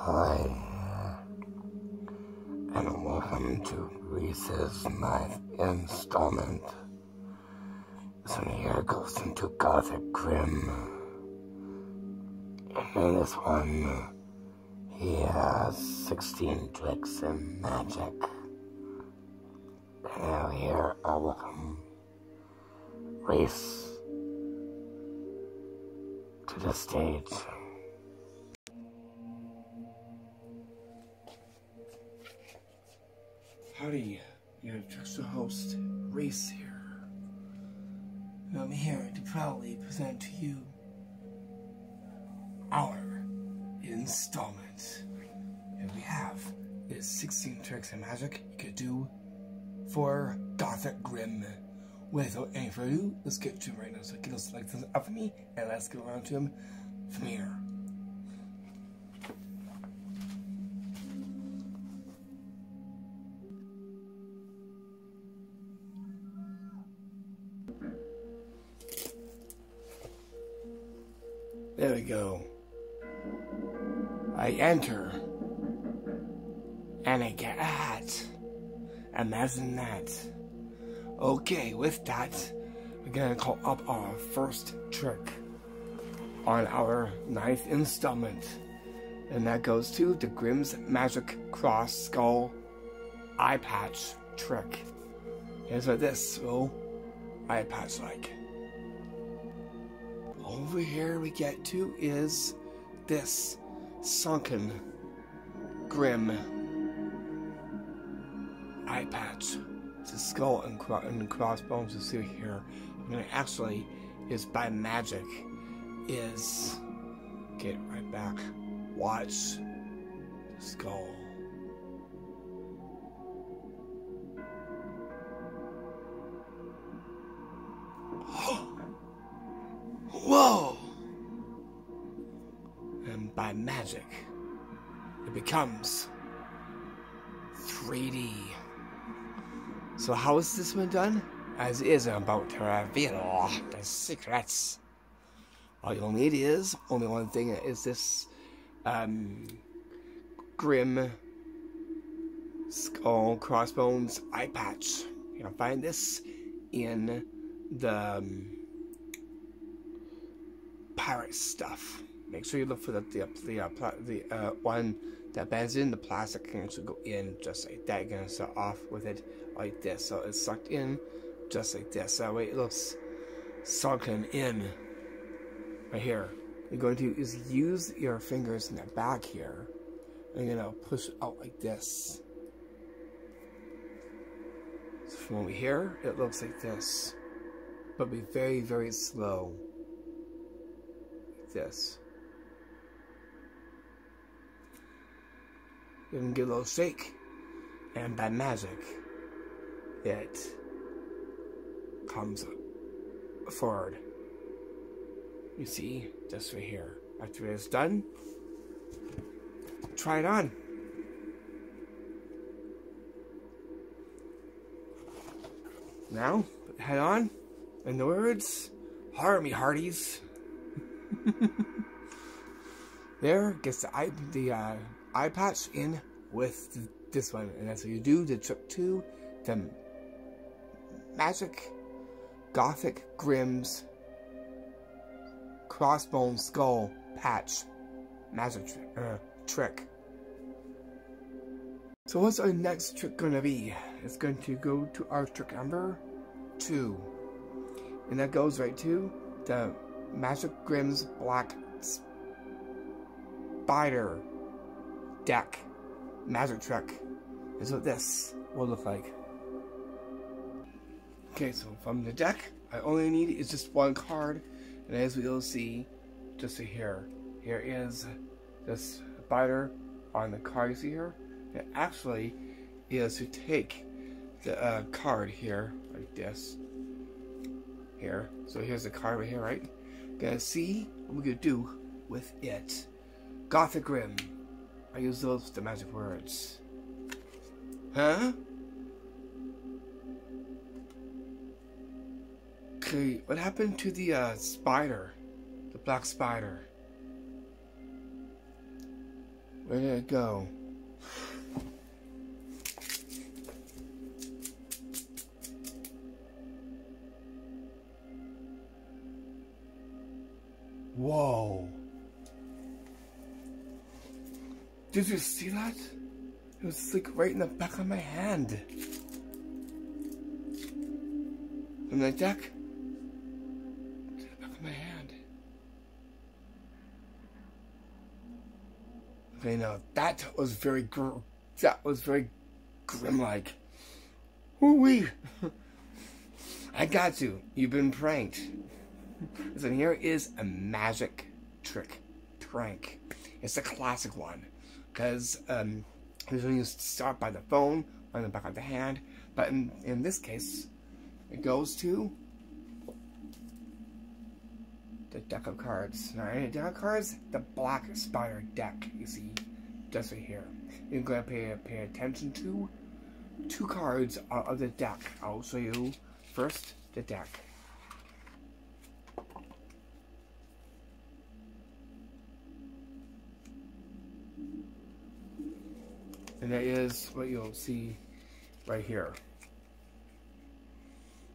Hi, and welcome to Reese's 9th installment. This one here goes into Gothic Grimm. And in this one, he has 16 tricks and magic. And now here, I welcome Reese to the stage. Howdy, your trusted host, Reese here. And I'm here to proudly present to you our installment. And we have is 16 tricks and magic you could do for Gothic Grimm. Without any further ado, let's get to him right now. So get us like this up for me, and let's go around to him from here. There we go. I enter, and I get a hat. Imagine that. Okay, with that, we're gonna call up our first trick on our 9th installment. And that goes to the Grimm's Magic Cross Skull Eye Patch trick. Here's what this little eye patch like. Over here we get to is this sunken Grimm eye patch. It's a skull and crossbones you see here. I mean, actually, is by magic. Is get right back. Watch the skull. Whoa! And by magic, it becomes 3D. So how is this one done? As is about to reveal the secrets. All you'll need is only one thing, is this Grimm skull crossbones eye patch. You're gonna find this in the pirate stuff. Make sure you look for the one that bends in. The plastic can actually go in just like that. You're gonna start off with it like this, so it's sucked in just like this. That way it looks sunken in. Right here, you're going to is use your fingers in the back here, and you're gonna push out like this. So from over here, it looks like this, but be very, very slow. Like this. You can give a little shake, and by magic, it comes forward. You see, just right here. After it's done, try it on. Now, put the head on, and the words, "Heart me hearties." There gets the eye patch in with this one, and that's what you do. The trick 2, the Magic Gothic Grimm's crossbone skull patch magic trick. So what's our next trick gonna be? It's going to go to our trick number 2, and that goes right to the Magic Grimm's black spider deck magic trick. Is what this will look like. Okay, so from the deck, I only need is just one card, and as we'll see, just here is this spider on the card you see here. It actually is to take the card here, like this, here. So here's the card right here, right? Gonna see what we could do with it. Gothic Grimm. I use those the magic words. Huh? Okay, what happened to the spider? The black spider. Where did it go? Whoa. Did you see that? It was like right in the back of my hand. From the deck to the back of my hand. Okay, now that was very grim-like. Woo-wee! I got you. You've been pranked. Listen, here is a magic trick prank. It's a classic one. Because usually you start by the phone on the back of the hand. But in this case, it goes to the deck of cards. Now, in the deck of cards, the black spider deck, you see, just right here. You're going to pay attention to 2 cards of the deck. I'll show you first the deck. And that is what you'll see right here.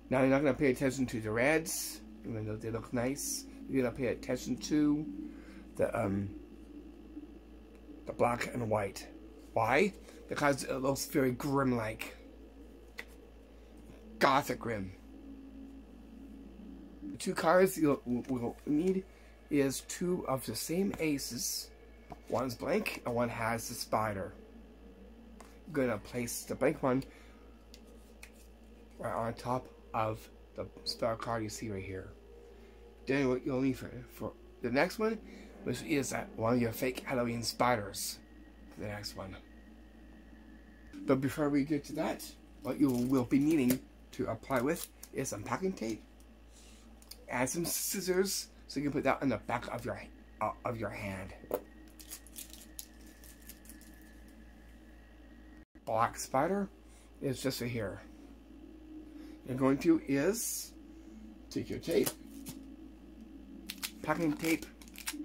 Now you're not going to pay attention to the reds, even though they look nice. You're going to pay attention to the black and white. Why? Because it looks very grim-like. Gothic Grimm. The 2 cards we'll need is 2 of the same aces. One's blank and one has the spider. I'm going to place the blank one right on top of the spell card you see right here. Then what you'll need for the next one, which is one of your fake Halloween spiders. For the next one. But before we get to that, what you will be needing to apply with is some packing tape and some scissors, so you can put that on the back of your hand. Black spider is just right here. You're going to is take your tape, packing tape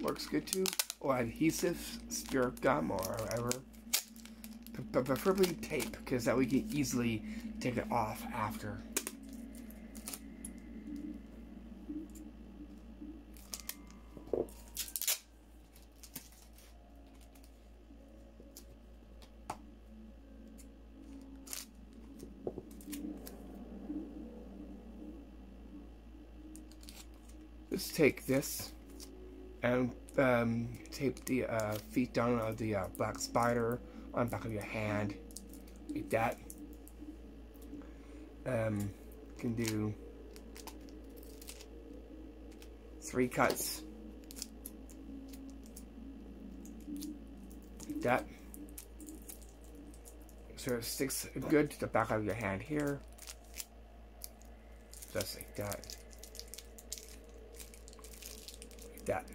works good too, or adhesive, spirit gum, or whatever. But preferably tape, because that way you can easily take it off after. Let's take this and tape the feet down of the black spider on the back of your hand, like that. Can do 3 cuts, like that. Make sure it sticks good to the back of your hand here, just like that. That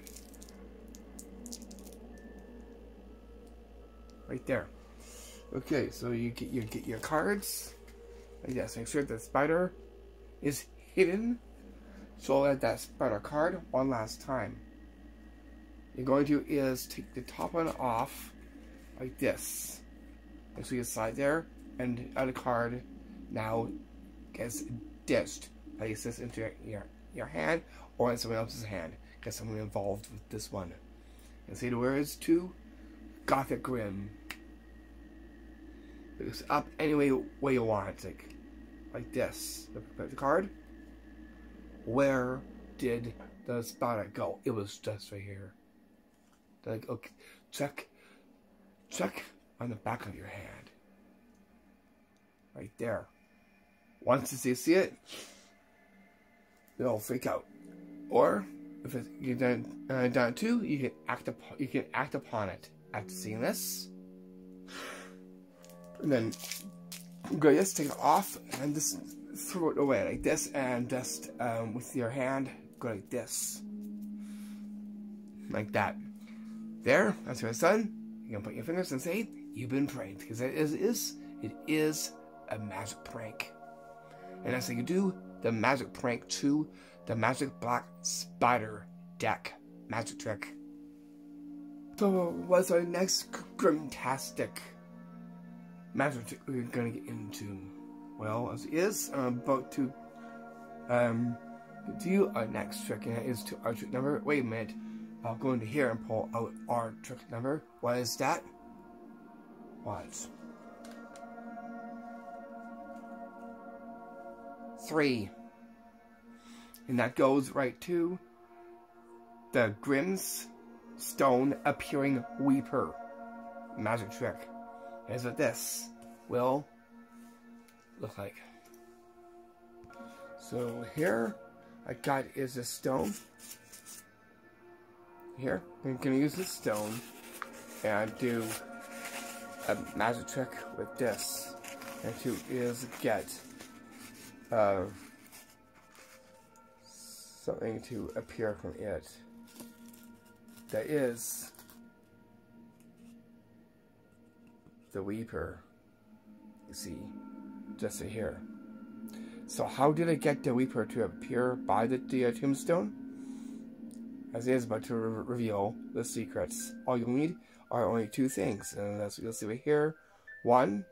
right there. Okay, so you get your cards like this. Make sure the spider is hidden. So that spider card one last time. You're going to is take the top one off like this. Make sure you slide there, and the other card now gets dished. Place this into your hand or in someone else's hand. Get someone involved with this one. And say the words to Gothic Grimm. It's up any way you want it, like this. The card. Where did the spider go? It was just right here. Like, okay, check on the back of your hand. Right there. Once you see it, they'll freak out. Or if you're done too, you can act upon it. After seeing this, and then go just take it off and just throw it away like this, and just with your hand go like this, like that. There, that's your son. You can put your fingers and say you've been pranked, because it is a magic prank. And that's how you do the magic prank to the magic black spider deck magic trick. So what's our next grimtastic magic trick we're gonna get into? Well, as is, I'm about to do our next trick, and that is to our trick number. Wait a minute, I'll go into here and pull out our trick number. What is that? What? 3. And that goes right to the GrimmSkullWithGothicGrimm appearing Weeper magic trick. Here's what this will look like. So here I got is a stone. Here I'm gonna use this stone and do a magic trick with this. And to is get something to appear from it. That is the Weeper. You see, just here. So how did I get the Weeper to appear by the tombstone? As it is about to reveal the secrets. All you'll need are only 2 things, and as you'll see right here. 1,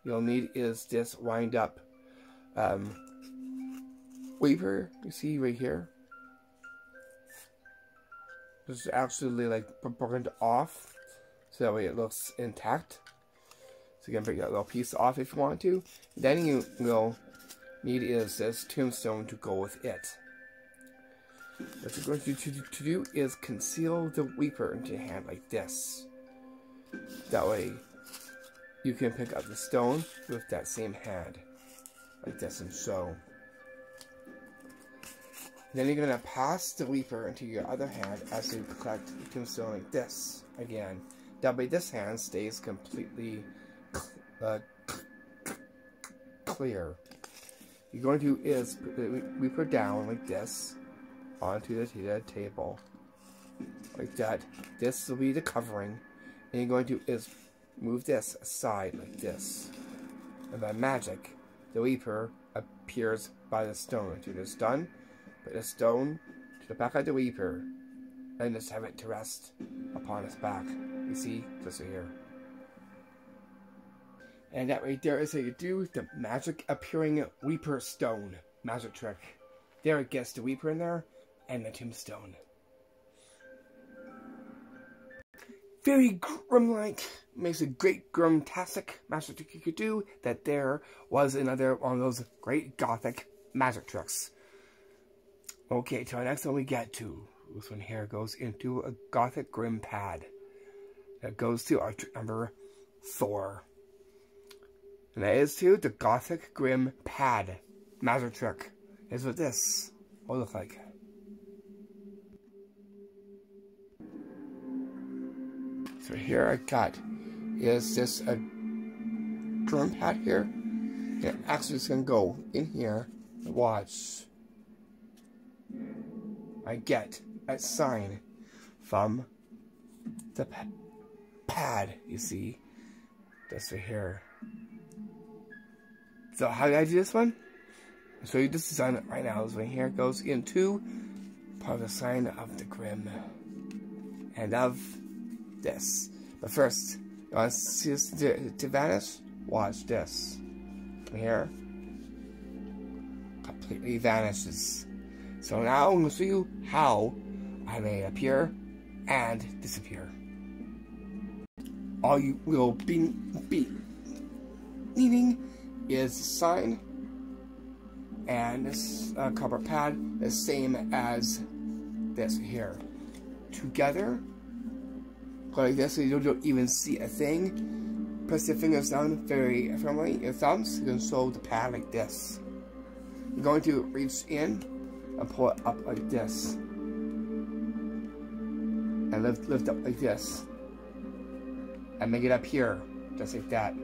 you'll need is this wind up Weeper, you see right here. This is actually like burned off, so that way it looks intact. So you can break that little piece off if you want to. Then you will need is this tombstone to go with it. What you're going to do is conceal the Weeper into your hand like this. That way you can pick up the stone with that same hand. Like this and so. Then you're going to pass the Weeper into your other hand as you collect the tombstone like this again. That way this hand stays completely clear. You're going to is put the Weeper down like this onto the table. Like that. This will be the covering. And you're going to is move this aside like this. And by magic, the Weeper appears by the stone. Until it's done, put the stone to the back of the Weeper, and just have it to rest upon its back. You see, just here. And that right there is how you do the magic appearing Weeper stone magic trick. There it gets the Weeper in there, and the tombstone. Very grim-like, makes a great grimtastic magic trick you could do. That there was another one of those great gothic magic tricks. Okay, to our next one we get to. This one here goes into a gothic grim pad. That goes to our trick number 4. And that is to the gothic grim pad magic trick. Here's what this will look like. So here I got is this a drum pad here. And actually it's gonna go in here and watch. I get a sign from the pad, you see. That's right here. So how did I do this one? I'll show you this design right now. This one here goes into part of the sign of the Grimm. And of this. But first, you want to see this to vanish? Watch this. Here. Completely vanishes. So now I'm going to show you how I may appear and disappear. All you will be needing is a sign and this copper pad, the same as this here. Together, go like this so you don't even see a thing. Press your fingers down very firmly, your thumbs, you can show the pad like this. You're going to reach in and pull it up like this. And lift up like this. And make it up here, just like that.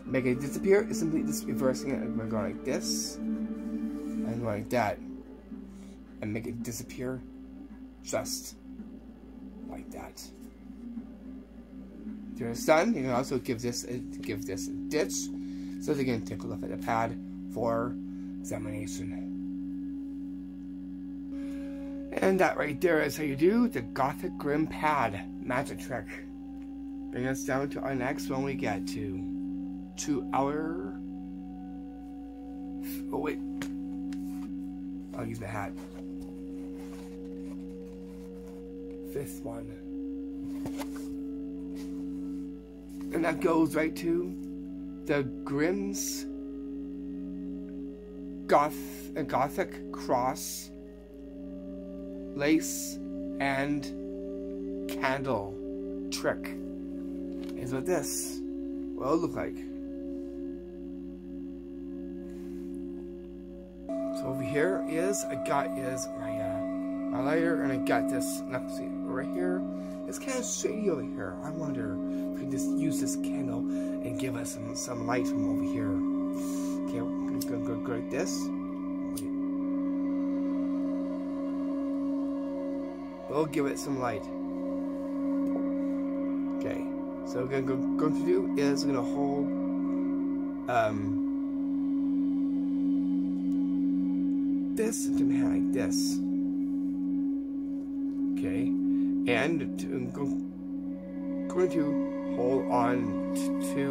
Make it disappear is simply just reversing it, and we're going like this. And going like that. And make it disappear just like that. After it's done, you can also give this a ditch so they can take a look at the pad for examination. And that right there is how you do the Gothic Grim Pad magic trick. Bring us down to our next one we get to our... Oh wait, I'll use my hat. 5th one. And that goes right to the Grimm's Gothic Cross Lace and Candle Trick. Is what this will look like. So over here is my lighter, and I got this. Let's see, right here. It's kind of shady over here. I wonder if we can just use this candle and give us some light from over here. Okay, I'm gonna go like this. We'll give it some light. Okay, so what I'm going to do is I'm gonna hold this into my hand like this. Okay, and I'm going to hold on to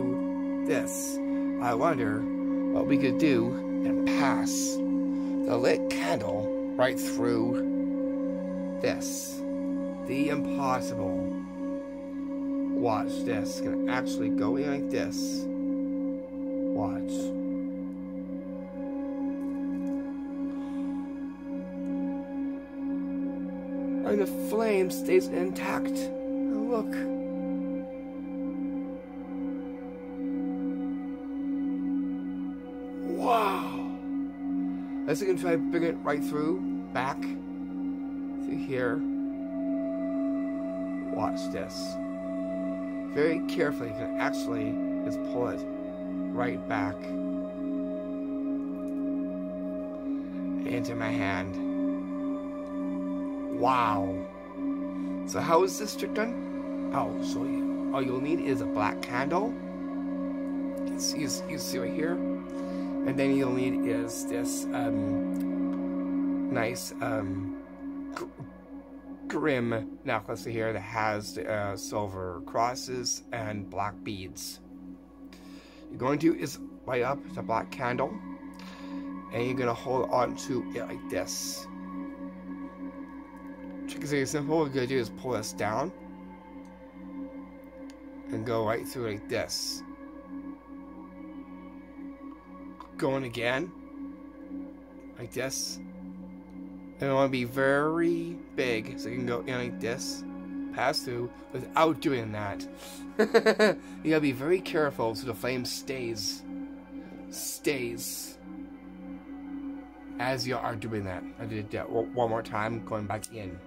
this. I wonder what we could do and pass the lit candle right through this. The impossible. Watch this. It's gonna actually go in like this. Watch. And the flame stays intact. Oh, look. Wow. Let's see if I can try to bring it right through, back. See here. Watch this. Very carefully, you can actually just pull it right back into my hand. Wow. So how is this trick done? I'll show you. All you'll need is a black candle. You see right here. And then you'll need is this nice Grimm necklace here that has silver crosses and black beads. You're going to is light up the black candle, and you're going to hold on to it like this. Trick is very simple. What you're going to do is pull this down and go right through like this. Going again like this. And I want to be very big, so you can go in like this, pass through, without doing that. You gotta be very careful so the flame stays as you are doing that. I did that one more time, going back in.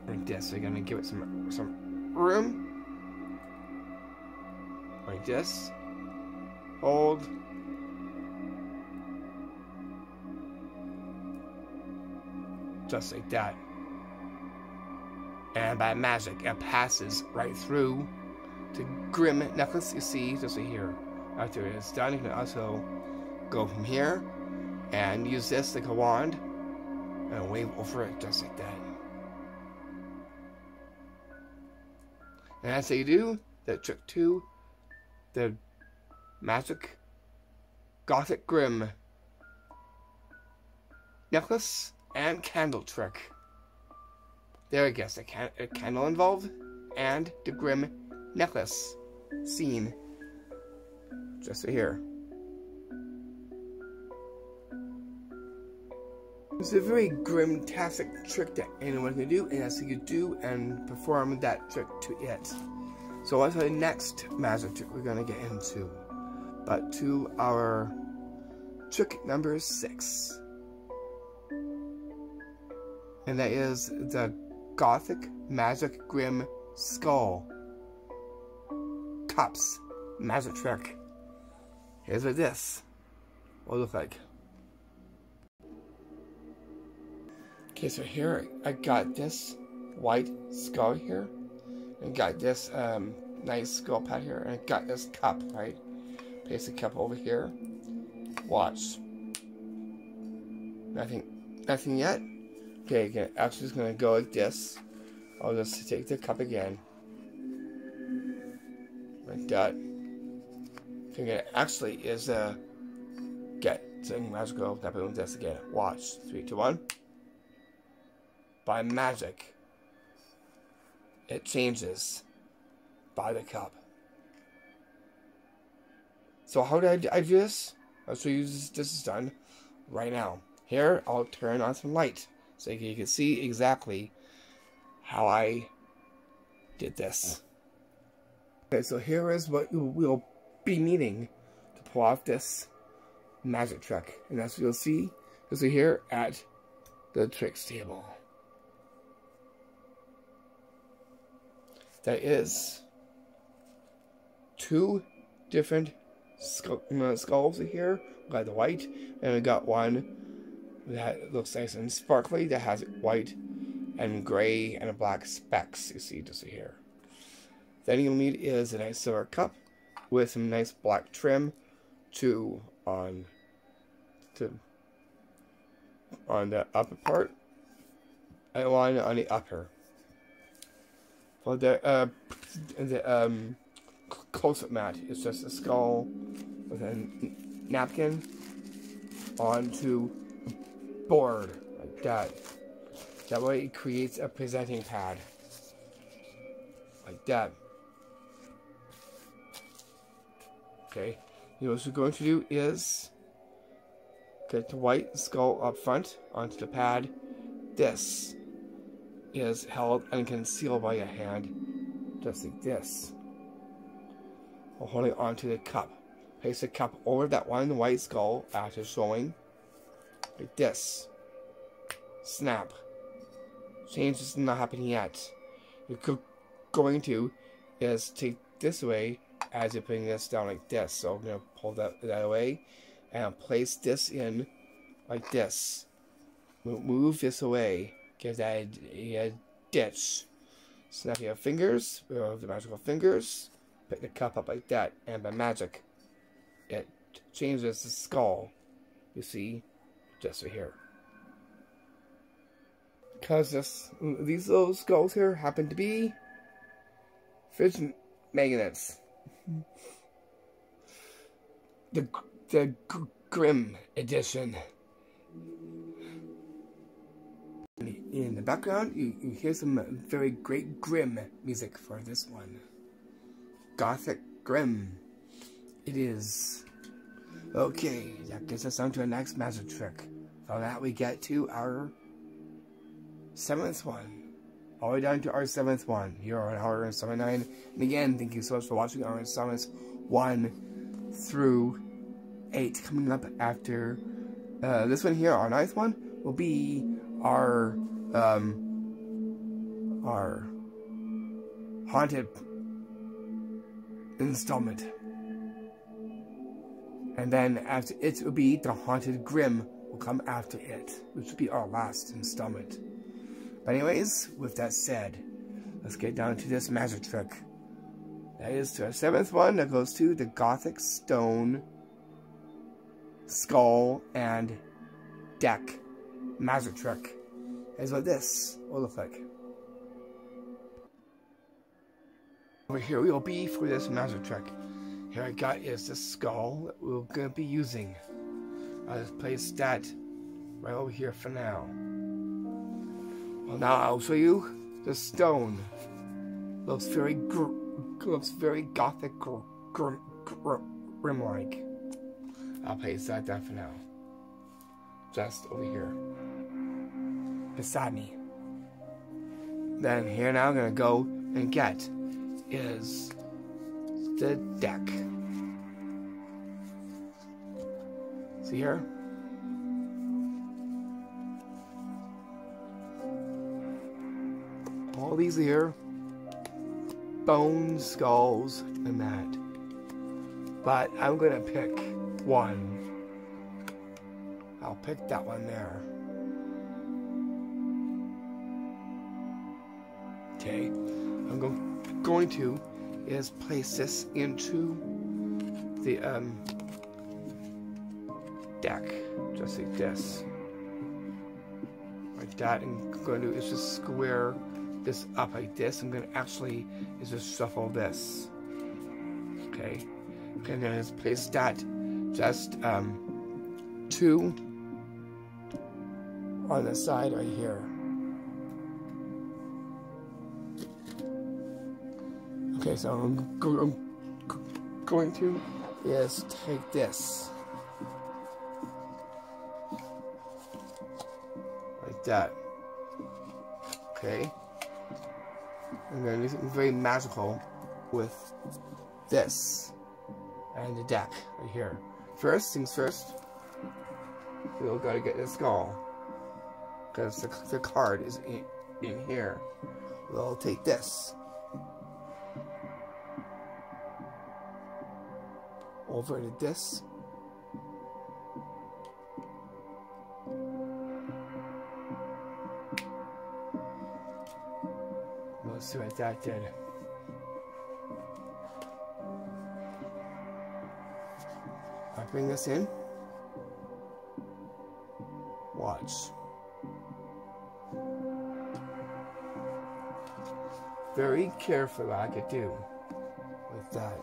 Like this, so you're gonna give it some room. Like this. Hold. Just like that. And by magic, it passes right through the Grimm necklace. You see, just right here. After it is done, you can also go from here and use this like a wand and wave over it just like that. And that's how you do the trick 2, the magic Gothic Grimm necklace and candle trick. There I guess a candle involved and the Grimm necklace scene just right here. It's a very Grimm-tastic trick that anyone can do, and that's how you do and perform that trick to it. So what's the next magic trick we're gonna get into? But to our trick number 6. And that is the Gothic Magic Grimm Skull Cups magic trick. Here's what this will look like. Okay, so here I got this white skull here, and got this nice skull pad here, and I got this cup, right? Place the cup over here. Watch. Nothing yet. Okay, again, actually it's gonna go like this. I'll just take the cup again. Like that. Okay, actually is get something magical. Not doing this again. Watch. 3, 2, 1. By magic, it changes by the cup. So how did I do this? I'll show you this is done right now. Here, I'll turn on some light so you can see exactly how I did this. Okay, so here is what we'll be needing to pull off this magic trick. And that's what you'll see here at the tricks table. That is 2 different skulls here. We got the white, and we got one that looks nice and sparkly that has white and gray and black specks. You see just here. Then you'll need is a nice silver cup with some nice black trim on the upper part and one on the upper. For the close-up mat, it's just a skull with a napkin onto a board like that. That way it creates a presenting pad like that. Okay, what you're going to do is get the white skull up front onto the pad. This is held and concealed by your hand, just like this. While holding onto the cup. Place the cup over that one white skull after showing, like this. Snap. Change is not happening yet. You're going to is take this away as you're putting this down like this. So I'm going to pull that away and place this in like this. Move this away. Give that a ditch. Snap your fingers, the magical fingers. Pick the cup up like that, and by magic, it changes the skull. You see, just right here. Because these little skulls here happen to be fridge magnets. The Grimm edition. In the background, you hear some very great Grimm music for this one. Gothic Grimm. It is. Okay, that gets us on to our next magic trick. From that we get to our 7th one. All the way down to our 7th one. Here on our 79. And again, thank you so much for watching our installments 1 through 8. Coming up after this one here, our 9th one, will be our haunted installment. And then after it will be the haunted Grimm will come after it, which will be our last installment. But anyways, with that said, let's get down to this magic trick. That is to our 7th one that goes to the Gothic Stone Skull and Deck magic trick. Is what this will look like. Over here we will be for this magic trick. Here I got is the skull that we're going to be using. I'll just place that right over here for now. Well, now I'll show you the stone. Looks very Gothic Grimm-like. I'll place that down for now. Just over here. Beside me. Then here now I'm going to go and get is the deck. See here? All these here, bones, skulls, and that. But I'm going to pick one. I'll pick that one there. Okay, I'm going to is place this into the deck, just like this, right like that. And I'm going to do is just square this up like this. I'm going to actually is just shuffle this. Okay. Okay, I'm going to just place that just 2 on the side right here. Okay, so I'm going to is take this like that. Okay, I'm going to do something very magical with this and the deck right here. First things first, we'll gotta get the skull because the card is in here. We'll take this over to this. We'll see what that did. I'll bring this in. Watch. Very careful what I could do with that.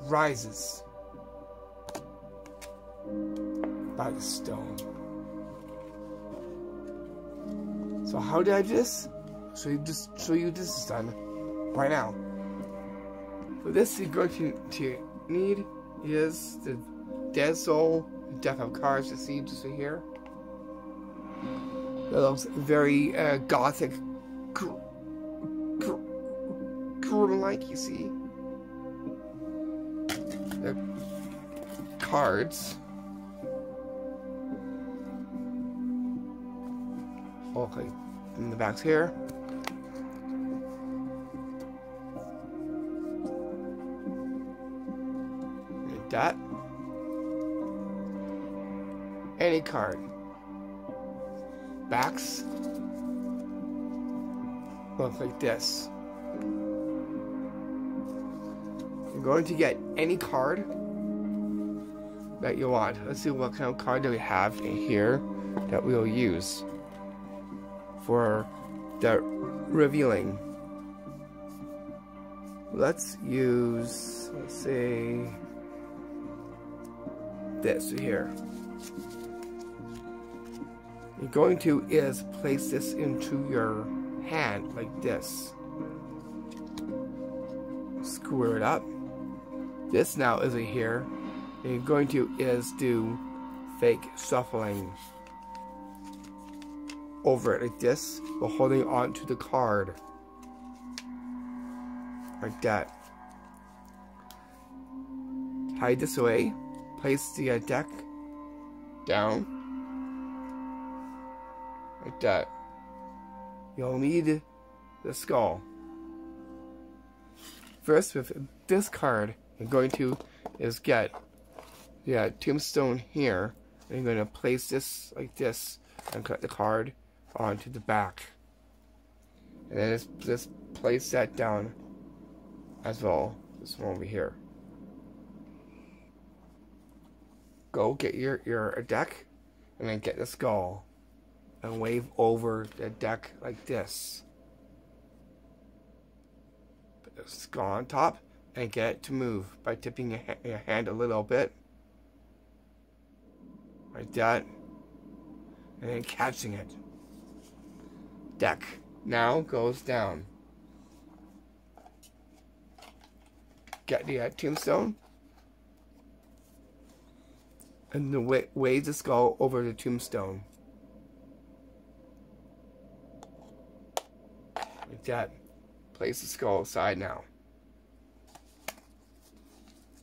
Rises by the stone. So how did I do this? Show you this is done right now. So this you're going to need is the Dead Soul, Deck of Cards. You see just right here. That looks very gothic, like you see. The cards. Okay, in the backs here. Like that. Any card. Backs. Look like this. You're going to get any card that you want. Let's see what kind of card do we have in here that we'll use for the revealing. Let's use, let's say, this here. You're going to is place this into your hand like this. Square it up. This now is a here. And you're going to is do fake shuffling over it like this, while holding on to the card like that. Hide this away. Place the deck down like that. You'll need the skull. First, with this card, you're going to is get the tombstone here, and you're going to place this like this and cut the card onto the back, and then just place that down as well. This one over here. Go get your deck, and then get the skull, and wave over the deck like this. Put the skull on top, and get it to move by tipping your hand a little bit, like that, and then catching it. Deck now goes down. Get the tombstone, and then wave the skull over the tombstone. Like that. Place the skull aside now.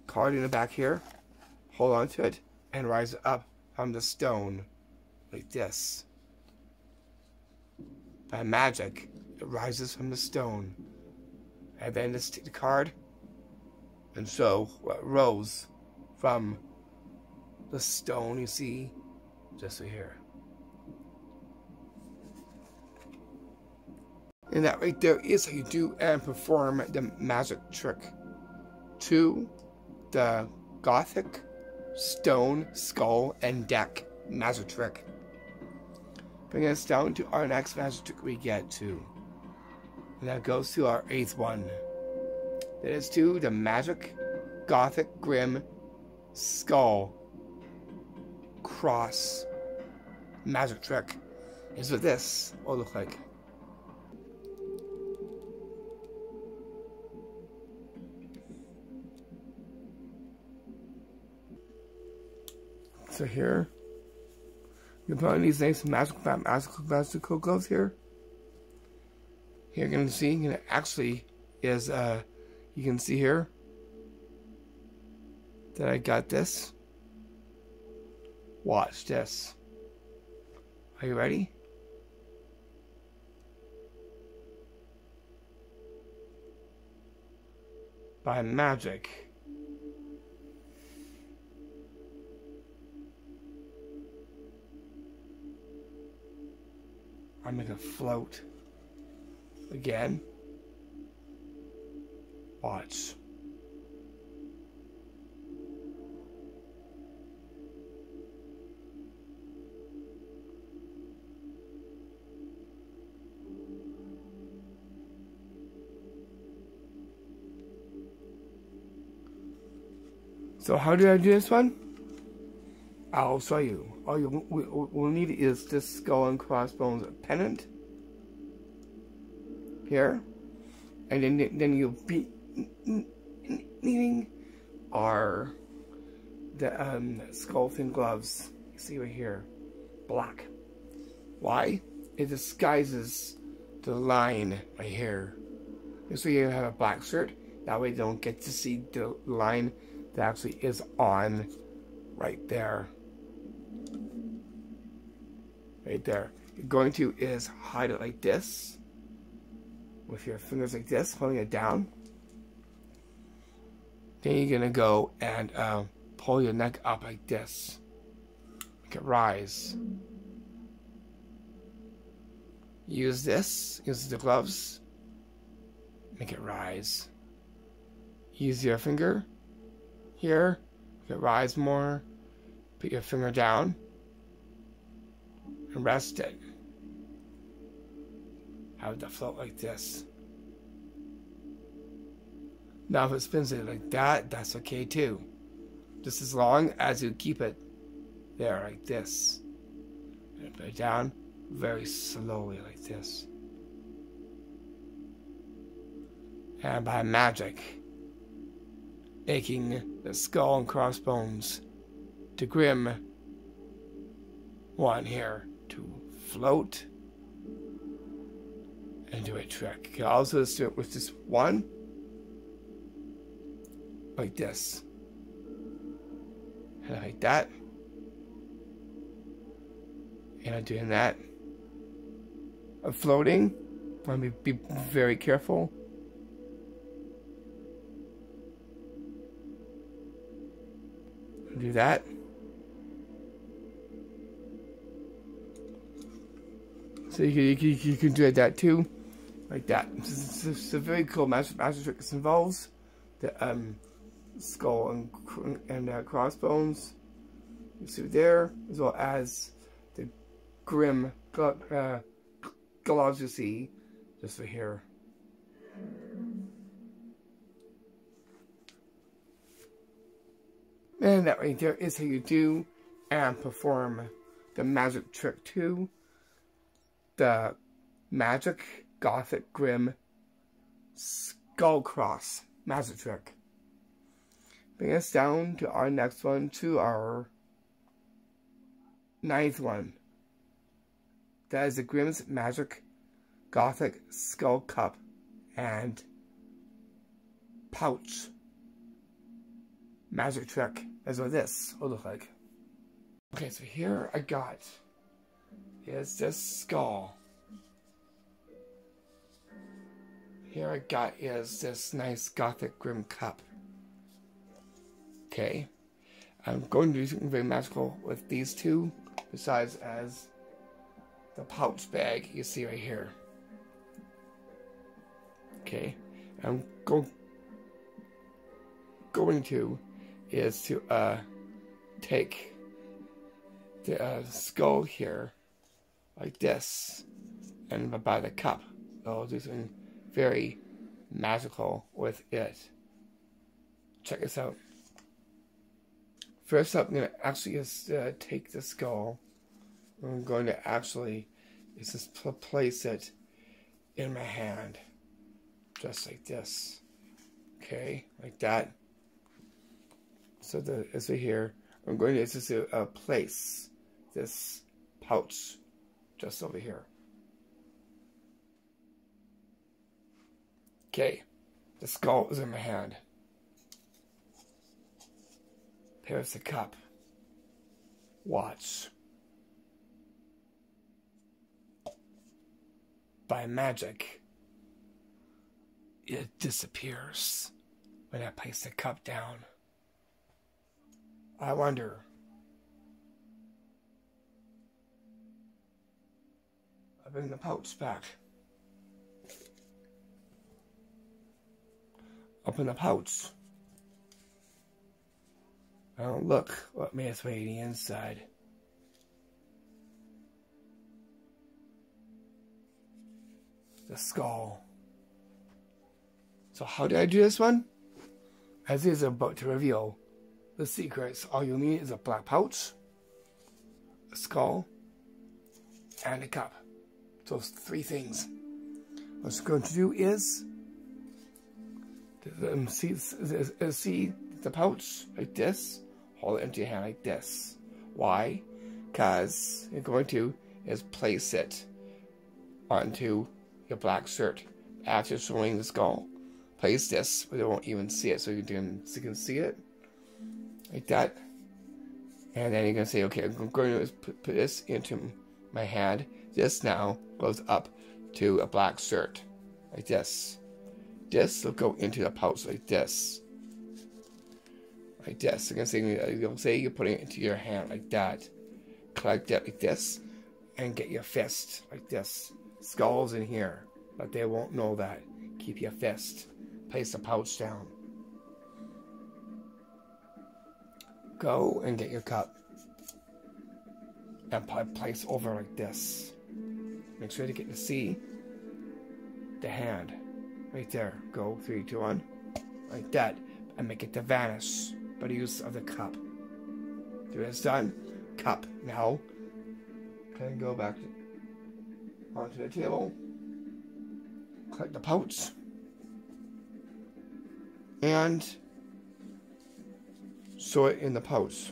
Card in the back here. Hold on to it and rise up from the stone like this. By magic, it rises from the stone. And then just take the card and show what rose from the stone you see just right here. And that right there is how you do and perform the magic trick. 2 the Gothic Stone Skull and Deck magic trick. Bring us down to our next magic trick we get to. And that goes to our 8th one. That is to the Magic Gothic Grimm Skull Cross magic trick. Is what this will look like. So here, you put on these nice magical gloves here. Here you're gonna see, it actually is, you can see here that I got this. Watch this. Are you ready? By magic, I'm gonna float again. Watch. So how do I do this one? I'll show you. All we'll need is this skull and crossbones pendant here, and then you'll be needing are the skull fin gloves. You see right here, black. Why? It disguises the line right here. This way you have a black shirt. That way you don't get to see the line that actually is on right there. Right there. You're going to is hide it like this. With your fingers like this, holding it down. Then you're gonna go and pull your neck up like this. Make it rise. Use this. Use the gloves. Make it rise. Use your finger here. Make it rise more. Put your finger down. And rest it. Have it float like this. Now if it spins it like that, that's okay too. Just as long as you keep it there like this. And put it down very slowly like this. And by magic, making the skull and crossbones to Grimm one here to float and do a trick. You can also do it with just one, like this, and like that, and I'm doing that. I'm floating. Let me be very careful. Do that. So you can do that too, like that. It's a very cool magic trick. This involves the skull and crossbones. You see there, as well as the Grimm gloves you see just right here. And that right there is how you do and perform the magic trick 2. The Magic Gothic Grimm Skull Cross magic trick. Bring us down to our next one, to our 9th one. That is the Grimm's Magic Gothic Skull Cup and Pouch magic trick. That's what this will look like. Okay, so here I got is this skull. Here I got is this nice Gothic Grimm cup. Okay, I'm going to do something very magical with these two, besides as the pouch bag you see right here. Okay, I'm going to is to take the skull here like this and by the cup. I'll do something very magical with it. Check this out. First up, I'm going to actually just take the skull. I'm going to actually just place it in my hand. Just like this. Okay, like that. So as we here, I'm going to just place this pouch just over here. Okay, the skull is in my hand. Here's the cup. Watch. By magic, it disappears when I place the cup down. I wonder. I bring the pouch back. Open the pouch. Oh, look what made its way to the inside. The skull. So how did I do this one? As is about to reveal the secrets, all you need is a black pouch, a skull, and a cup. Those three things. What I'm going to do is see the pouch like this, hold it into your hand like this. Why? Because you're going to is place it onto your black shirt after showing the skull. Place this, but they won't even see it, so you can see it like that. And then you're going to say, okay, I'm going to put this into my hand. This now goes up to a black shirt like this. This will go into the pouch like this. Like this. You're going to say you're putting it into your hand like that. Collect it like this. And get your fist like this. Skull's in here, but they won't know that. Keep your fist. Place the pouch down. Go and get your cup. And place over like this. Make sure to get to see the hand. Right there. Go, 3, 2, 1. Like that. And make it to vanish by the use of the cup. Do this done. Cup. Now, can go back onto the table. Collect the pouch. And sew it in the pouch.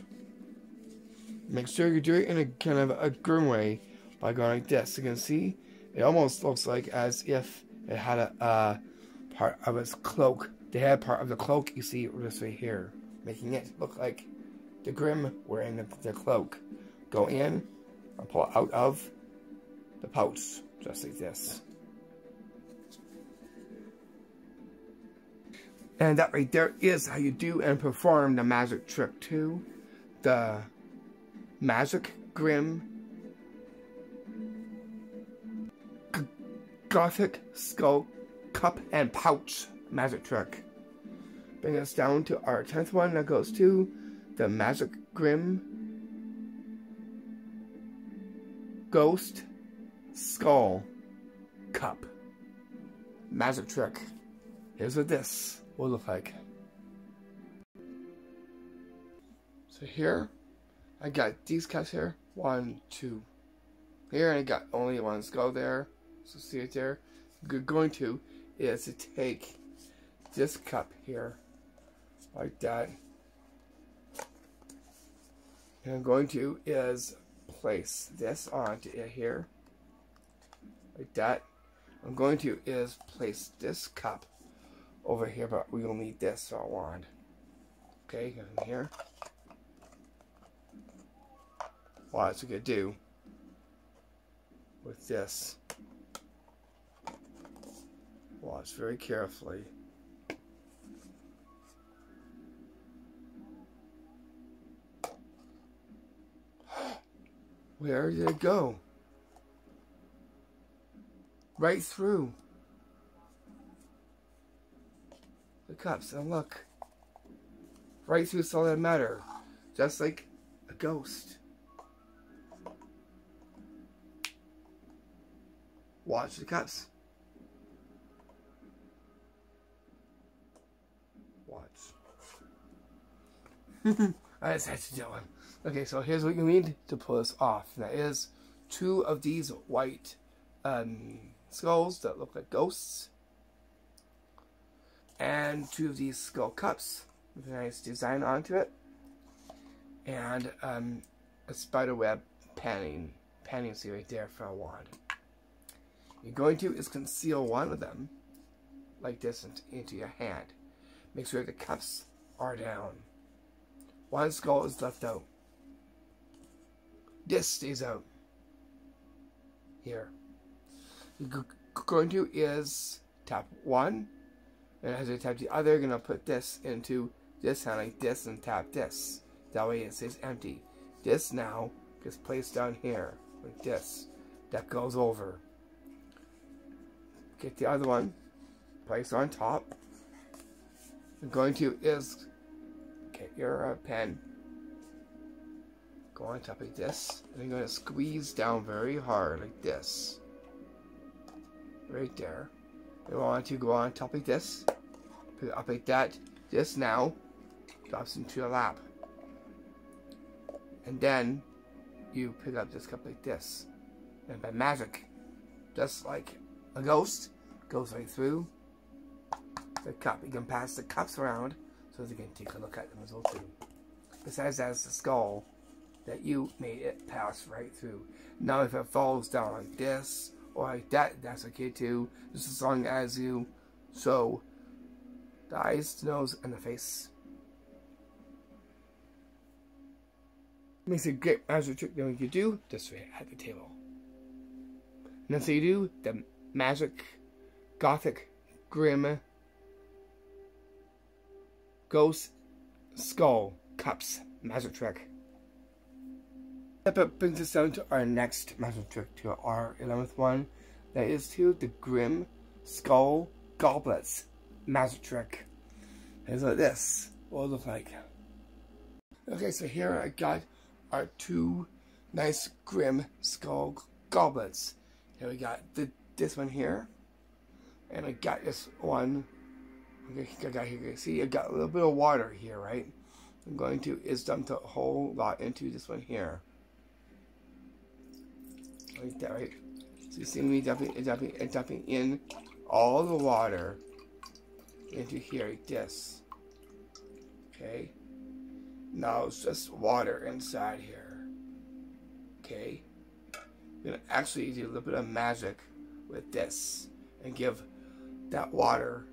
Make sure you do it in a kind of a grim way by going like this. You can see it almost looks like as if it had a part of its cloak. The head part of the cloak you see this right here, making it look like the Grimm wearing the cloak. Go in and pull it out of the pouch just like this. And that right there is how you do and perform the magic trick to the Magic Grimm Gothic Skull Cup and Pouch magic trick. Bring us down to our 10th one that goes to the Magic Grimm Ghost Skull Cup magic trick. Here's what this will look like. So here, I got these cups here. 1, 2. Here, I got only one skull there. So see it there. What we're going to is to take this cup here, like that. And I'm going to is place this onto it here, like that. I'm going to is place this cup over here, but we will need this wand. Okay, in here. What we could do with this. Watch very carefully. Where did it go? Right through the cups, and look. right through solid matter, just like a ghost. Watch the cups. Watch. I just had to do one. Okay, so here's what you need to pull this off. And that is 2 of these white skulls that look like ghosts. And 2 of these skull cups with a nice design onto it. And a spider web panning see right there for a wand. You're going to is conceal one of them like this into your hand. Make sure the cups are down. One skull is left out. This stays out. Here. You're going to is tap one, and as I tap the other, you're going to put this into this hand like this and tap this. That way it stays empty. This now gets placed down here like this. That goes over. Get the other one, place on top. I'm going to is get your pen, go on top like this, and I'm going to squeeze down very hard like this, right there. I want to go on top like this, put it up like that. This now drops into your lap, and then you pick up this cup like this, and by magic, just like a ghost, goes right through the cup. You can pass the cups around so they can take a look at them as well too. Besides that, it's the skull that you made it pass right through. Now if it falls down like this or like that, that's okay too, just as long as you show the eyes, the nose, and the face. Makes a great magic trick that we could do this way at the table. And that's how you do the Magic Gothic Grimm Ghost Skull Cups magic trick. That brings us down to our next magic trick, to our 11th one. That is to the GrimmSkull Goblets magic trick. Here's what this will look like. Okay, so here I got our 2 nice GrimmSkull Goblets. Here we got this one here, and I got this one. I got here. See, I got a little bit of water here, right? I'm going to is dump a whole lot into this one here, like that, right? So you see me dumping in all the water into here, like this. Okay. Now it's just water inside here. Okay. I'm gonna actually do a little bit of magic with this and give that water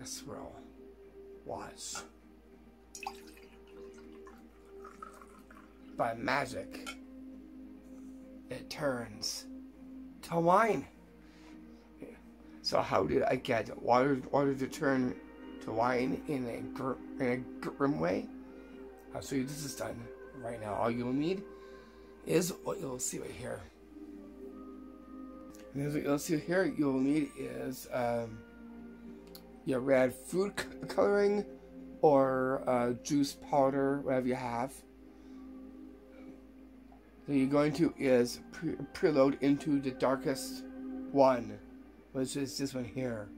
a swirl. Watch. By magic, it turns to wine. So how did I get water to turn to wine in a grim way? I'll show you. This is done right now. All you'll need is what you'll see right here. And as what you'll see here, you'll need is your red food coloring or juice powder, whatever you have. So you're going to is preload into the darkest one, which is this one here.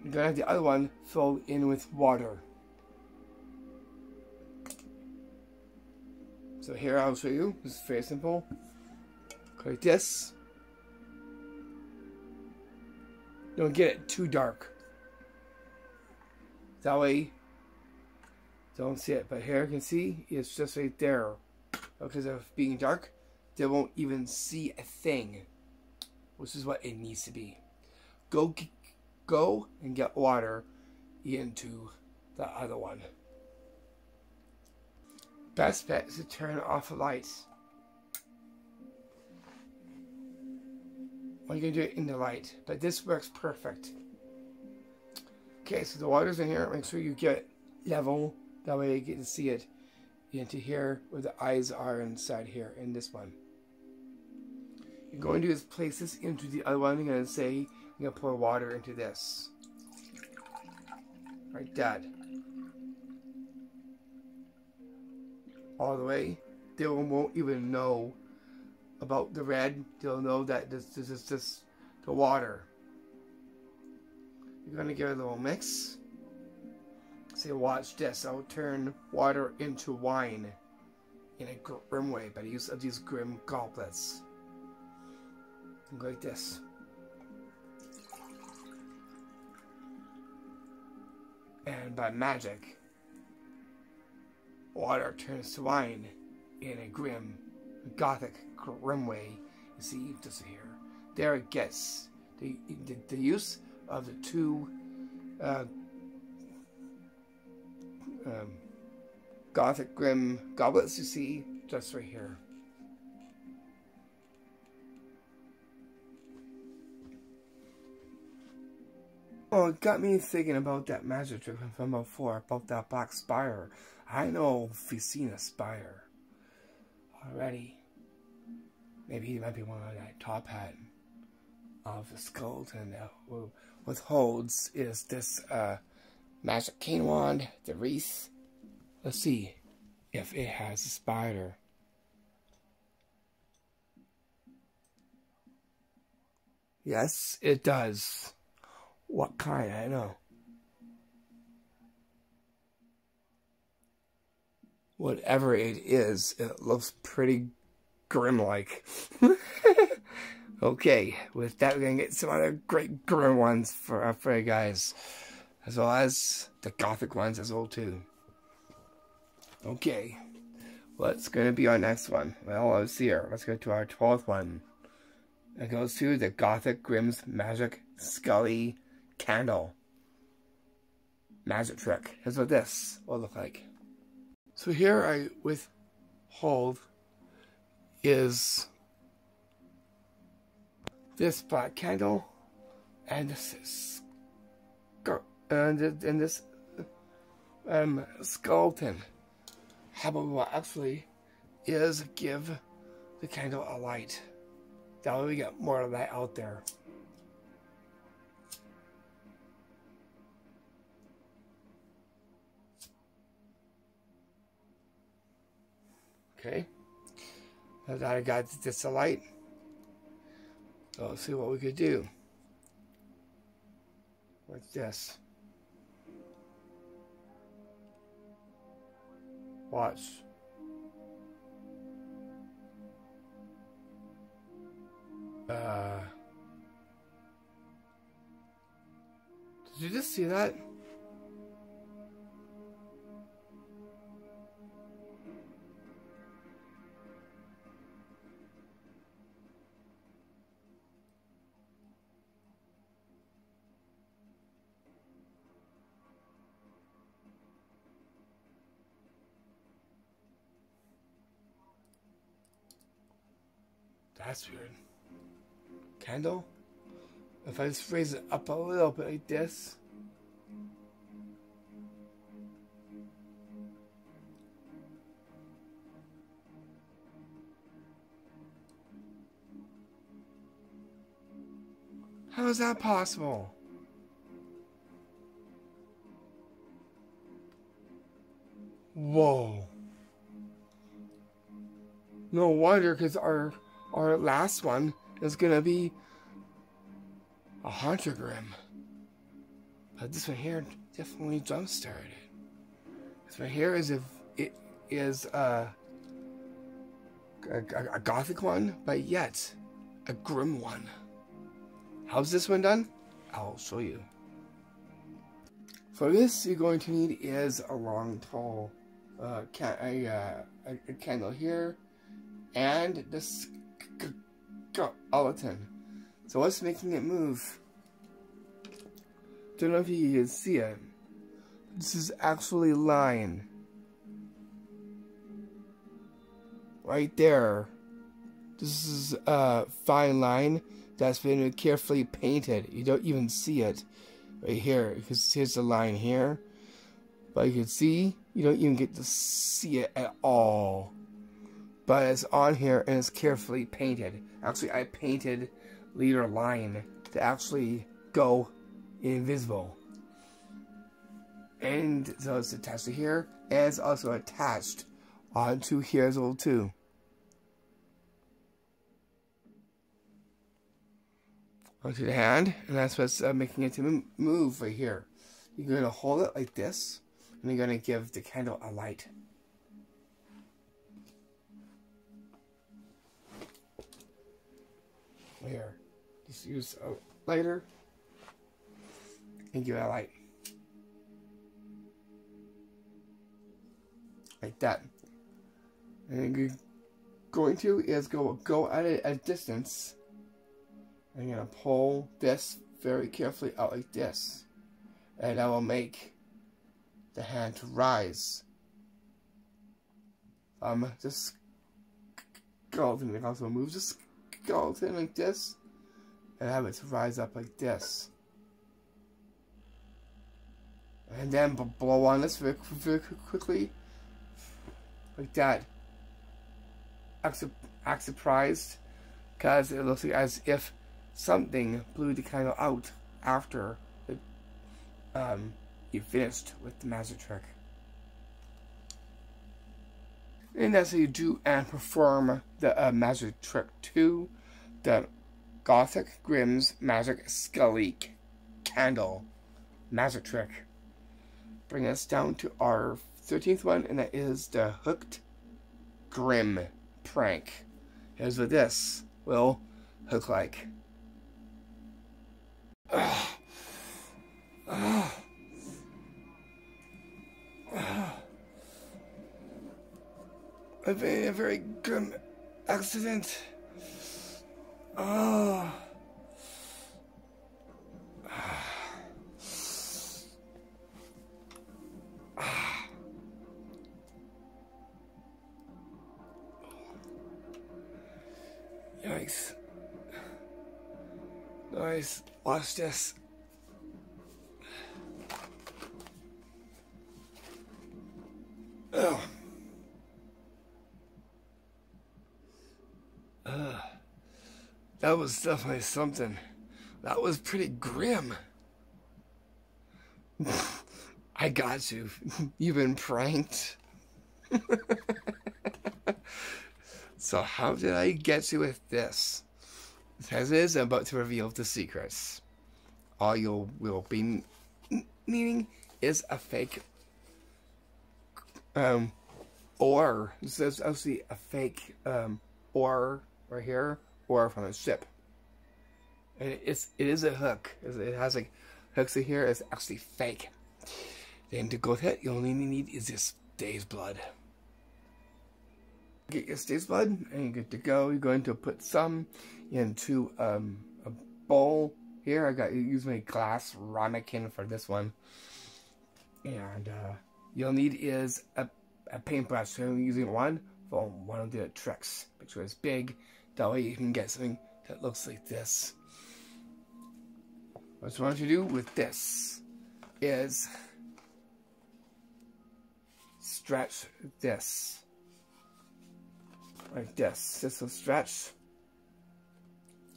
You're going to have the other one filled in with water. So here I'll show you. This is very simple. Like this. Don't get it too dark. That way, don't see it. But here you can see it's just right there. Because of being dark, they won't even see a thing. Which is what it needs to be. Go and get water into the other one. Best bet is to turn off the lights. Well, you can do it in the light, but this works perfect. Okay, so the water's in here. Make sure you get it level. That way you get to see it into here where the eyes are inside here in this one. You're going to do is place this into the other one. You're going to say, you're going to pour water into this. like that. All the way. They won't even know about the red. They'll know that this is just the water. You're gonna give it a little mix. Say, watch this. I'll turn water into wine in a Grimm way by the use of these Grimm goblets. Go like this. And by magic, water turns to wine in a Grimm, Gothic Grimm way. You see, just here. There it gets the use of the two Gothic Grimm goblets, you see, just right here. Oh, it got me thinking about that magic trick from before, about that black spire. I know if you've seen a spire already. Maybe he might be one of that top hat of the skeleton. What holds is this magic cane wand, the wreath. Let's see if it has a spider. Yes, it does. What kind? I don't know. Whatever it is, it looks pretty Grimm-like. Okay, with that, we're gonna get some other great Grimm ones for you guys, as well as the Gothic ones as well too. Okay, what's gonna be our next one? Well, let's see here. Let's go to our 12th one. It goes to the Gothic Grimm's Magic Scully Candle magic trick. Here's what this will look like. So here I withhold is this black candle and this skeleton. How about what actually is give the candle a light? That way we get more of that out there. Okay, now that I got this a light, so let's see what we could do. What's this? Watch. Did you just see that? That's weird. Candle? If I just raise it up a little bit like this. How is that possible? Whoa. No wonder, because our last one is gonna be a Haunter Grimm. But this one here definitely jump started. This one here is if it is a Gothic one, but yet a Grimm one. How's this one done? I'll show you. For this, you're going to need is a long, tall a candle here, and this skeleton. So what's making it move? Don't know if you can see it. This is actually line. Right there. This is a fine line that's been carefully painted. You don't even see it right here, because here's the line here. But you can see, you don't even get to see it at all. But it's on here and it's carefully painted. Actually, I painted leader line to actually go invisible. And so it's attached to here, and it's also attached onto here as well too. Onto the hand, and that's what's making it to move right here. You're going to hold it like this, and you're going to give the candle a light. Here, just use a lighter and give it a light. Like that. And you're going to is go at a distance. And you're going to pull this very carefully out like this. And that will make the hand to rise. Just skeleton. You can also move the skeleton like this. And have it to rise up like this. And then blow on this very quickly. Like that. Act surprised. Because it looks like as if something blew the candle out after you finished with the magic trick. And that's how you do and perform the magic trick to the Gothic Grimm's Magic Skelly Candle magic trick. Bring us down to our 13th one, and that is the Hooked Grimm prank. Here's what this will look like. I've been in a very grim accident. Yikes. Nice. Watch this. Oh. That was definitely something. That was pretty grim. I got you. You've been pranked. So how did I get you with this? As it is, I'm about to reveal the secrets. All you will be needing is a fake ore. This is actually a fake ore right here, or from a ship. And it is a hook. It has like hooks in here. It's actually fake. Then to go with it, you only need is this day's blood. Get your day's blood, and you're good to go. You're going to put some into a bowl. Here, I got use my glass ramekin for this one. And you'll need is a paintbrush. So I'm using one from one of the tricks. Make sure it's big. That way you can get something that looks like this. What you want to do with this is stretch this. Like this. This will stretch.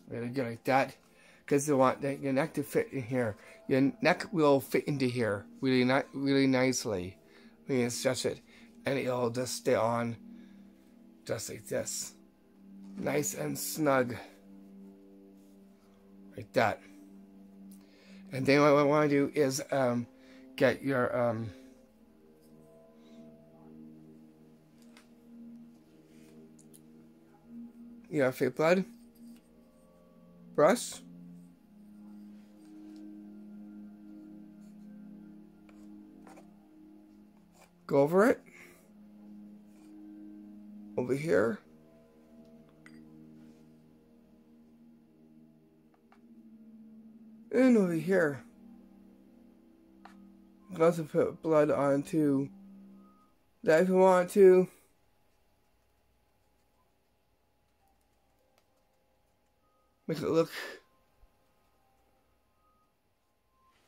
Really good like that. Because you want your neck to fit in here. Your neck will fit into here really nicely when you stretch it. And it'll just stay on just like this. Nice and snug. Like that. And then what I want to do is get your fake blood brush. Go over it. Over here. And over here. You can also put blood onto that if you want to. Make it look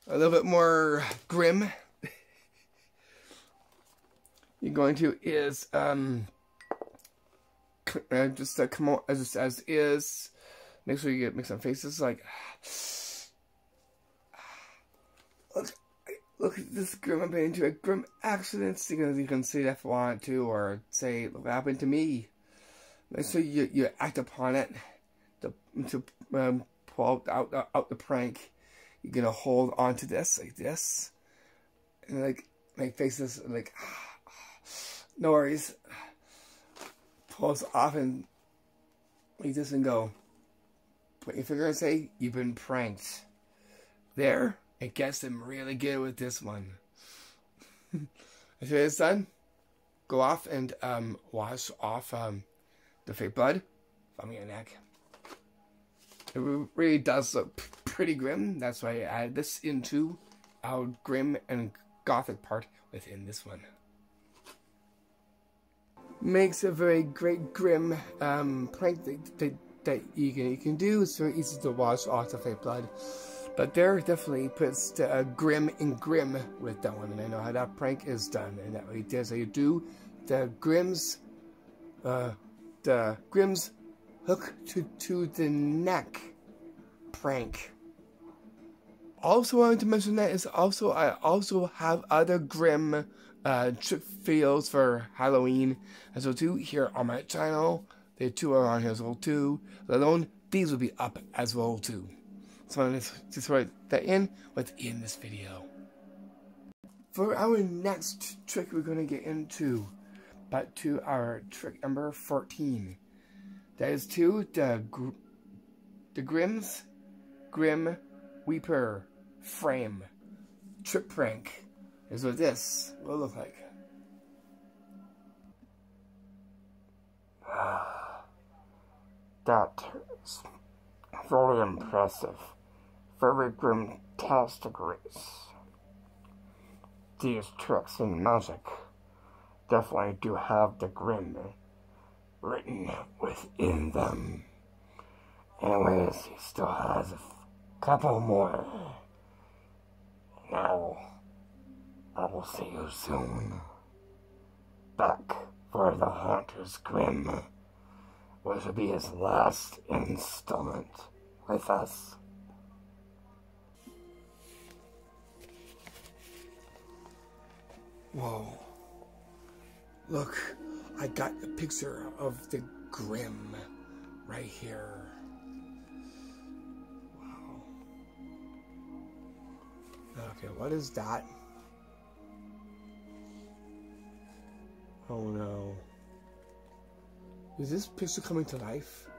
a little bit more grim. You're going to is just come on as is. Make sure you make some faces like look at this Grimm. I've been into a Grimm accident. You can say that if you want to, or say, look what happened to me. So you act upon it to pull out the prank. You're gonna hold on to this like this, and like my face is like no worries. Pulls off and like this and go. Put your finger and say you've been pranked. There, it gets them really good with this one. After it's done, go off and wash off the fake blood from your neck. It really does look pretty grim. That's why I added this into our grim and gothic part within this one. Makes a very great grim prank that you can do. It's very easy to wash off the fake blood. But there definitely puts the grim and grim with that one. And I know how that prank is done. And that way there's how you do the Grimm's hook to the neck prank. Also wanted to mention that is also I also have other Grimm trick videos for Halloween as well too here on my channel. The two are on here as well too. Let alone these will be up as well too. So I wanted to throw that in within this video. For our next trick we're going to get into, but to our trick number 14. That is to the Grimm's Grim Weeper frame trick prank. Is what this will look like. That's very impressive. Very grim-tastic. These tricks and magic definitely do have the grim written within them. Anyways, he still has a couple more. Now, I will see you soon. Back for the Haunter's Grimm, which will be his last installment with us. Whoa. Look, I got the picture of the Grimm right here. Wow. Okay, what is that? Oh no. Is this picture coming to life?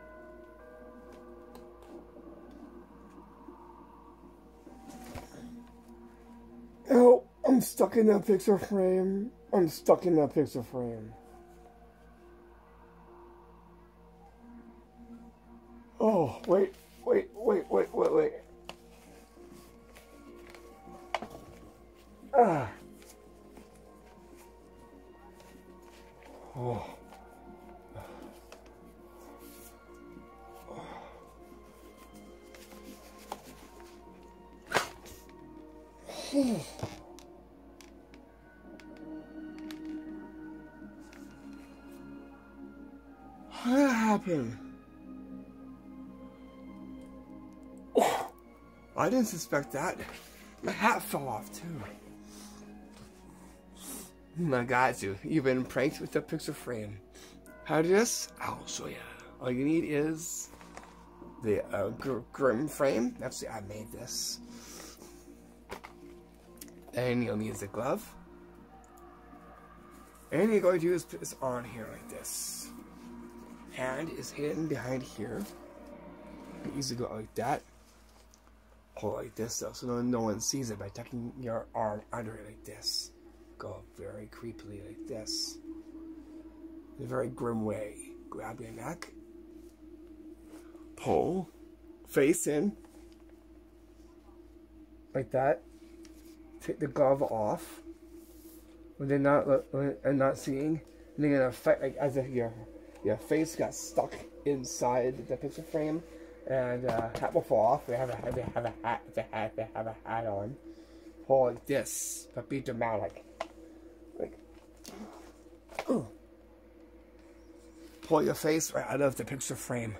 Oh, I'm stuck in that picture frame. I'm stuck in that picture frame. Oh, wait. Ah. Oh. How did that happen? Oh, I didn't suspect that. My hat fell off too. I got you. You've been pranked with the picture frame. How to do this? I'll show you. All you need is the Grimm frame. Actually, I made this. And you'll need the glove. And you're going to do is put this on here like this. Hand is hidden behind here. You can easily go like that. Hold it like this though, so no one sees it by tucking your arm under it like this. Go very creepily like this. In a very grim way. Grab your neck. Pull. Face in. Like that. Take the glove off. When they're not seeing. And they're gonna fight like as if your face got stuck inside the picture frame. And hat will fall off. They have a hat on. Pull like this, but be dramatic. Like, oh. Pull your face right out of the picture frame.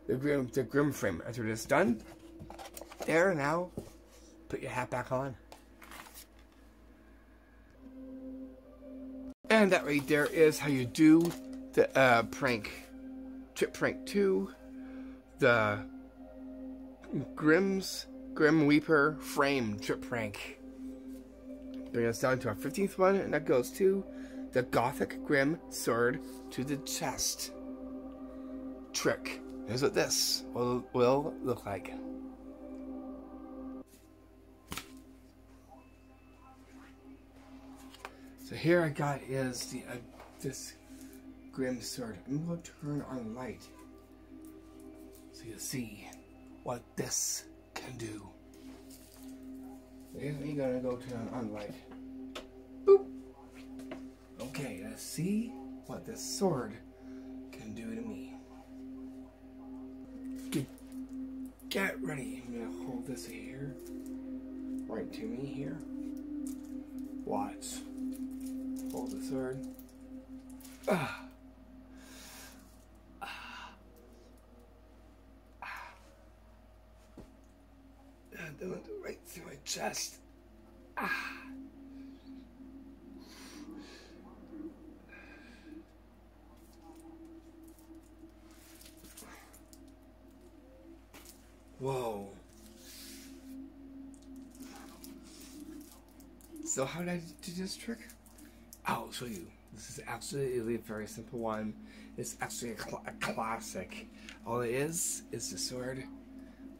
The Grimm frame. After it's done, there now, put your hat back on. And that right there is how you do the Trip Prank 2, the GrimmSkullWithGothicGrimm frame Trip Prank. Bring us down to our 15th one, and that goes to the Gothic Grimm sword to the chest trick. Here's what this will look like. So here I got is the this Grimm sword. I'm going to turn on the light so you see what this can do. Here's me gonna go turn on the light. Boop. Okay, let's see what this sword can do to me. Get ready. I'm gonna hold this here, right to me here. Watch. Hold the sword. Right through my chest. Whoa. So how did I do this trick? I'll show you. This is absolutely a very simple one. It's actually a classic. All it is the sword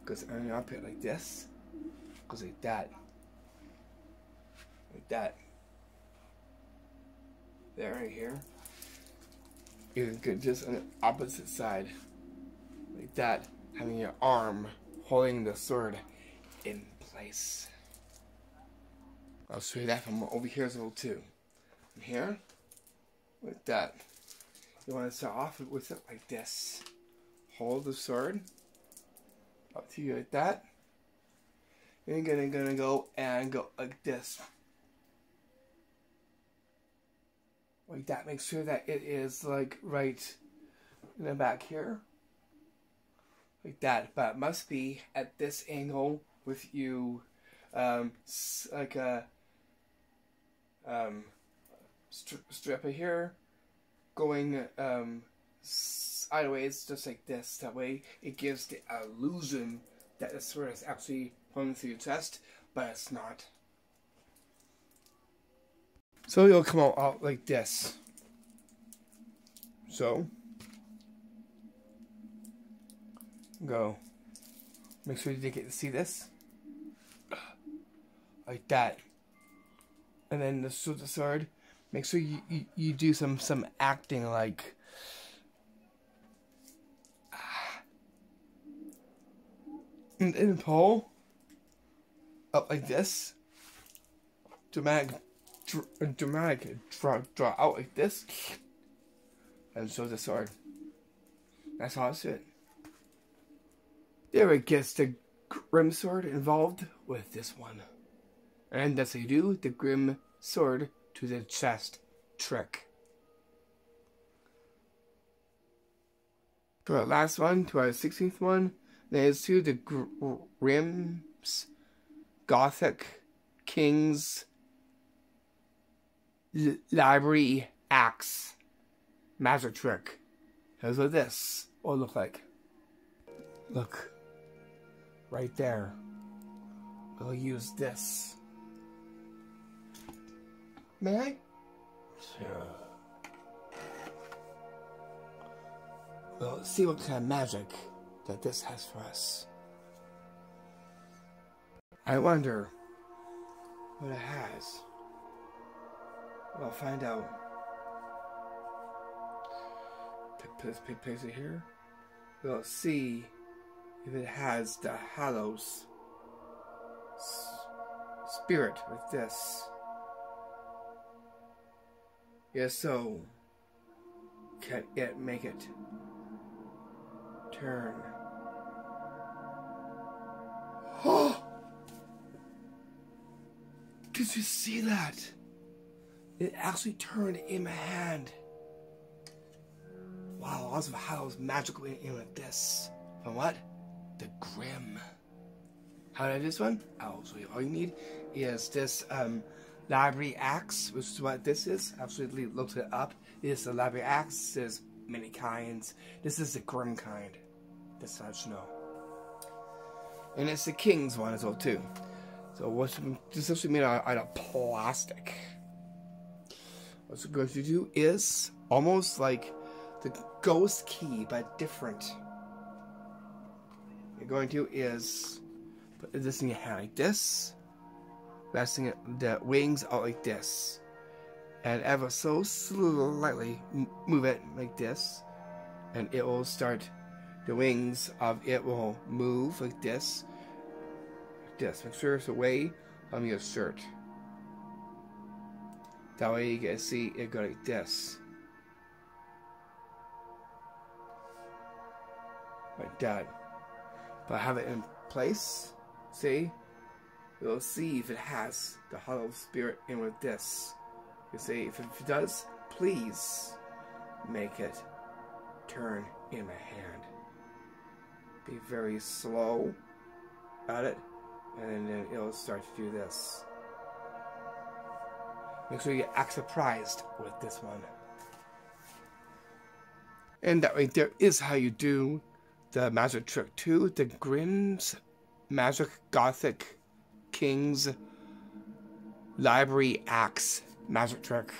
goes up it like this. Goes like that. Like that. There, right here. You can just on the opposite side. Like that. Having your arm holding the sword in place. I'll show you that from over here as well too. From here, like that. You want to start off with it like this. Hold the sword up to you like that. You're gonna go like this. Like that. Make sure that it is like right in the back here. Like that. But it must be at this angle with you like a strip of here going sideways just like this. That way it gives the illusion that the sword is actually going through your chest, but it's not. So it'll come out like this. So go. Make sure you get to see this. Like that. And then the sword, make sure you do some acting like and pull up like this. Dramatic draw out like this. And show the sword. That's how it's it. There it gets the Grimm sword involved with this one. And that's how you do the Grimm sword to the chest trick. To our last one, to our 16th one, that is to the Grimm's Gothic King's Library Axe magic trick. Here's what this will look like. Look. Right there. We'll use this. May I? Sure. Well, let's see what kind of magic that this has for us. I wonder what it has. We'll find out. Place it here. We'll see if it has the Hallows spirit with this. Yes, so can it make it turn? Oh! Did you see that? It actually turned in my hand. Wow, lots of Hallows magical in with this. From what? The Grimm. How did I do this one? Oh, so all you need is this library axe, which is what this is. Absolutely looked it up. It's the library axe. There's many kinds. This is the Grimm kind. This I should know. And it's the King's one as well too. So what's this is made out of plastic. What we're going to do is almost like the ghost key, but different. What you're going to do is put this in your hand like this, resting the wings out like this, and ever so slightly move it like this, and it will start. The wings of it will move like this. Like this. Make sure it's away from your shirt. That way you can see it go like this. Like that. But have it in place. See? We'll see if it has the hollow spirit in with this. You see, if it does, please make it turn in my hand. Be very slow at it, and then it'll start to do this. Make sure you act surprised with this one. And that right there is how you do the magic trick 2, the Grimm's Magic Gothic King's Library Axe magic trick.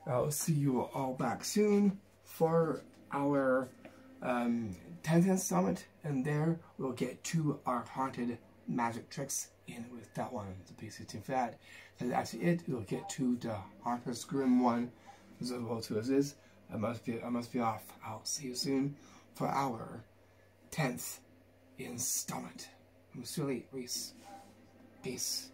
I'll see you all back soon for our 10th installment, and there we'll get to our haunted magic tricks in with that one. The basic for that. That's actually it. We'll get to the Harper's Grimm one as well too as is. I must be off. I'll see you soon for our 10th installment. I'm Sully Reese. Peace.